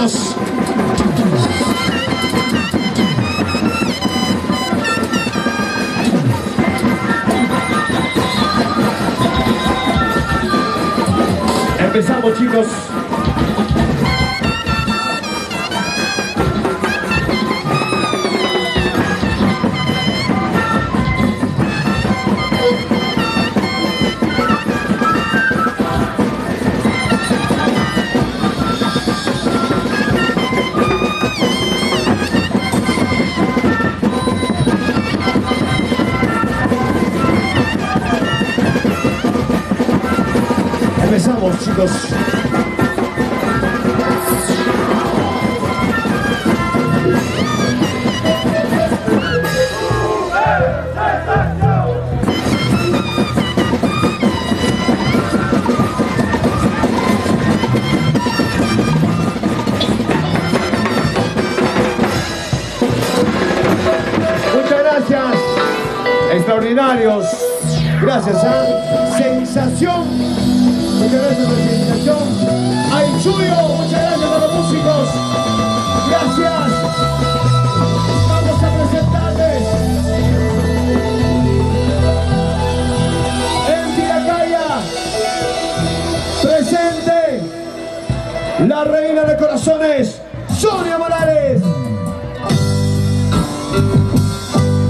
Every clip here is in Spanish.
chicos. Empezamos, chicos. Empezamos, chicos. Muchas gracias. Extraordinarios. Gracias a Sensación. Muchas gracias por la presentación. Ay Chuyo, muchas gracias a los músicos. Gracias. Vamos a presentarles en Tiracaya. Presente la reina de corazones, Sonia Morales.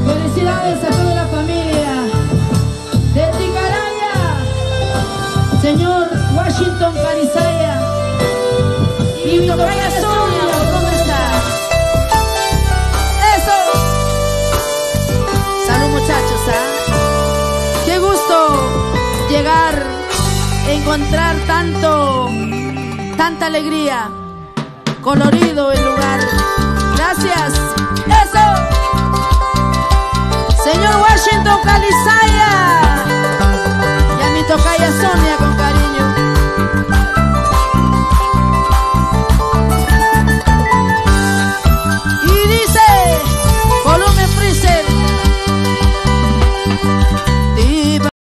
Felicidades a toda la familia de Ticaraña, señor Washington Carizaya y mi tocaya Sonia, ¿cómo está? ¡Eso! Salud, muchachos, ¿ah? Qué gusto llegar, encontrar tanta alegría, colorido el lugar. Gracias.